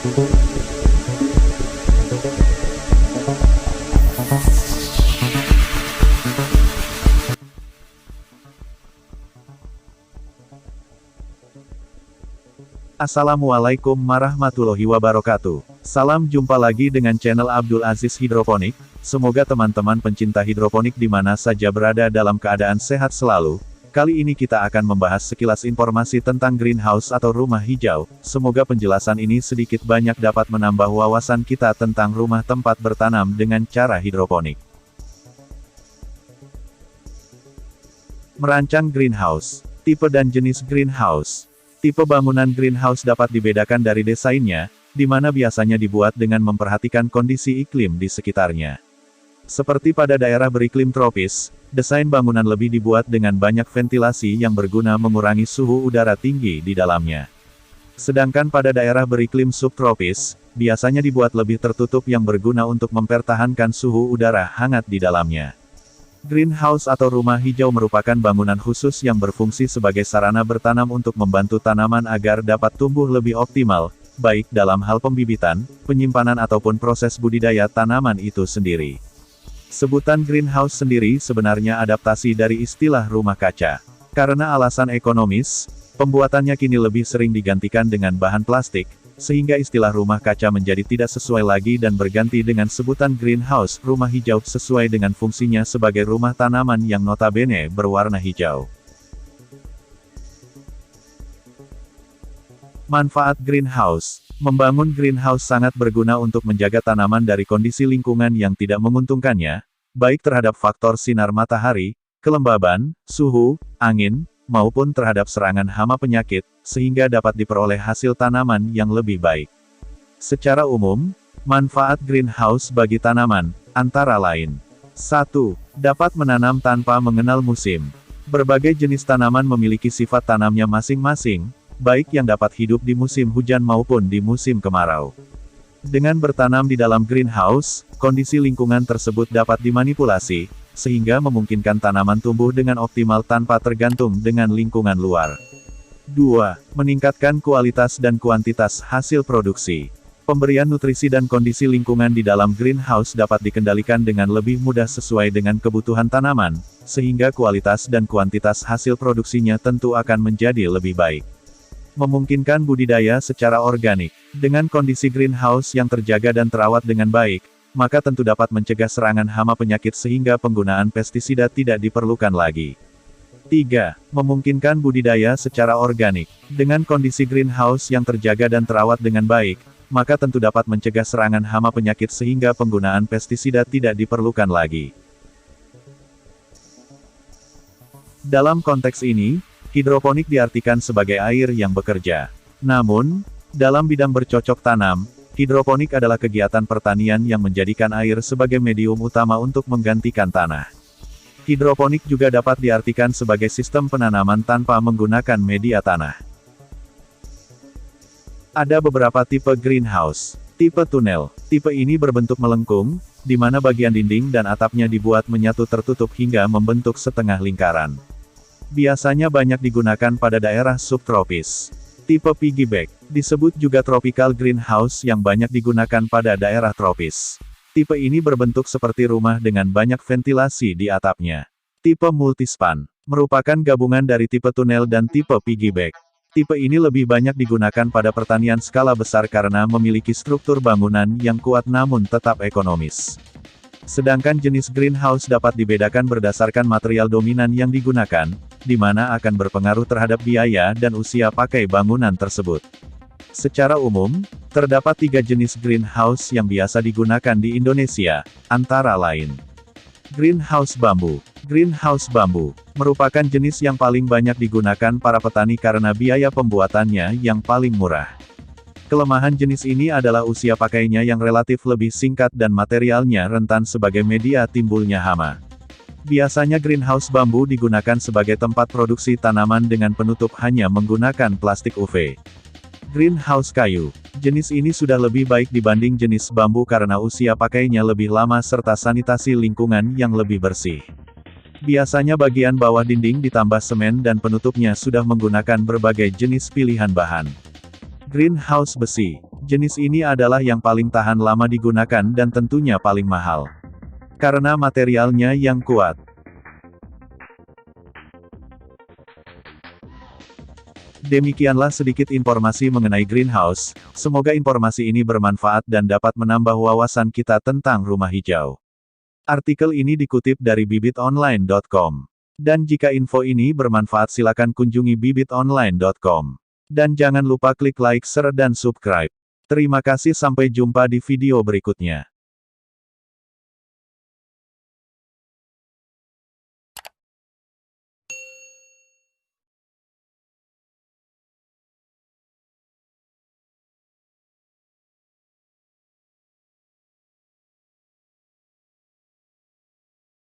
Assalamualaikum warahmatullahi wabarakatuh. Salam jumpa lagi dengan channel Abdul Aziz Hidroponik. Semoga teman-teman pencinta hidroponik di mana saja berada dalam keadaan sehat selalu. Kali ini kita akan membahas sekilas informasi tentang greenhouse atau rumah hijau. Semoga penjelasan ini sedikit banyak dapat menambah wawasan kita tentang rumah tempat bertanam dengan cara hidroponik. Merancang greenhouse. Tipe dan jenis greenhouse. Tipe bangunan greenhouse dapat dibedakan dari desainnya, di mana biasanya dibuat dengan memperhatikan kondisi iklim di sekitarnya. Seperti pada daerah beriklim tropis, desain bangunan lebih dibuat dengan banyak ventilasi yang berguna mengurangi suhu udara tinggi di dalamnya. Sedangkan pada daerah beriklim subtropis, biasanya dibuat lebih tertutup yang berguna untuk mempertahankan suhu udara hangat di dalamnya. Greenhouse atau rumah hijau merupakan bangunan khusus yang berfungsi sebagai sarana bertanam untuk membantu tanaman agar dapat tumbuh lebih optimal, baik dalam hal pembibitan, penyimpanan ataupun proses budidaya tanaman itu sendiri. Sebutan greenhouse sendiri sebenarnya adaptasi dari istilah rumah kaca. Karena alasan ekonomis, pembuatannya kini lebih sering digantikan dengan bahan plastik, sehingga istilah rumah kaca menjadi tidak sesuai lagi dan berganti dengan sebutan greenhouse, rumah hijau, sesuai dengan fungsinya sebagai rumah tanaman yang notabene berwarna hijau. Manfaat greenhouse. Membangun greenhouse sangat berguna untuk menjaga tanaman dari kondisi lingkungan yang tidak menguntungkannya, baik terhadap faktor sinar matahari, kelembaban, suhu, angin, maupun terhadap serangan hama penyakit, sehingga dapat diperoleh hasil tanaman yang lebih baik. Secara umum, manfaat greenhouse bagi tanaman, antara lain. 1. Dapat menanam tanpa mengenal musim. Berbagai jenis tanaman memiliki sifat tanamnya masing-masing, baik yang dapat hidup di musim hujan maupun di musim kemarau. Dengan bertanam di dalam greenhouse, kondisi lingkungan tersebut dapat dimanipulasi, sehingga memungkinkan tanaman tumbuh dengan optimal tanpa tergantung dengan lingkungan luar. 2. Meningkatkan kualitas dan kuantitas hasil produksi. Pemberian nutrisi dan kondisi lingkungan di dalam greenhouse dapat dikendalikan dengan lebih mudah sesuai dengan kebutuhan tanaman, sehingga kualitas dan kuantitas hasil produksinya tentu akan menjadi lebih baik. Memungkinkan budidaya secara organik. Dengan kondisi greenhouse yang terjaga dan terawat dengan baik, maka tentu dapat mencegah serangan hama penyakit sehingga penggunaan pestisida tidak diperlukan lagi. 3. Memungkinkan budidaya secara organik. Dengan kondisi greenhouse yang terjaga dan terawat dengan baik, maka tentu dapat mencegah serangan hama penyakit sehingga penggunaan pestisida tidak diperlukan lagi. Dalam konteks ini, hidroponik diartikan sebagai air yang bekerja. Namun, dalam bidang bercocok tanam, hidroponik adalah kegiatan pertanian yang menjadikan air sebagai medium utama untuk menggantikan tanah. Hidroponik juga dapat diartikan sebagai sistem penanaman tanpa menggunakan media tanah. Ada beberapa tipe greenhouse. Tipe tunel. Tipe ini berbentuk melengkung, di mana bagian dinding dan atapnya dibuat menyatu tertutup hingga membentuk setengah lingkaran. Biasanya banyak digunakan pada daerah subtropis. Tipe piggyback, disebut juga tropical greenhouse yang banyak digunakan pada daerah tropis. Tipe ini berbentuk seperti rumah dengan banyak ventilasi di atapnya. Tipe multispan, merupakan gabungan dari tipe tunel dan tipe piggyback. Tipe ini lebih banyak digunakan pada pertanian skala besar karena memiliki struktur bangunan yang kuat namun tetap ekonomis. Sedangkan jenis greenhouse dapat dibedakan berdasarkan material dominan yang digunakan, di mana akan berpengaruh terhadap biaya dan usia pakai bangunan tersebut. Secara umum, terdapat 3 jenis greenhouse yang biasa digunakan di Indonesia, antara lain. Greenhouse bambu. Greenhouse bambu merupakan jenis yang paling banyak digunakan para petani karena biaya pembuatannya yang paling murah. Kelemahan jenis ini adalah usia pakainya yang relatif lebih singkat dan materialnya rentan sebagai media timbulnya hama. Biasanya greenhouse bambu digunakan sebagai tempat produksi tanaman dengan penutup hanya menggunakan plastik UV. Greenhouse kayu. Jenis ini sudah lebih baik dibanding jenis bambu karena usia pakainya lebih lama serta sanitasi lingkungan yang lebih bersih. Biasanya bagian bawah dinding ditambah semen dan penutupnya sudah menggunakan berbagai jenis pilihan bahan. Greenhouse besi. Jenis ini adalah yang paling tahan lama digunakan dan tentunya paling mahal. Karena materialnya yang kuat. Demikianlah sedikit informasi mengenai greenhouse, semoga informasi ini bermanfaat dan dapat menambah wawasan kita tentang rumah hijau. Artikel ini dikutip dari bibitonline.com. Dan jika info ini bermanfaat silakan kunjungi bibitonline.com. Dan jangan lupa klik like, share dan subscribe. Terima kasih sampai jumpa di video berikutnya.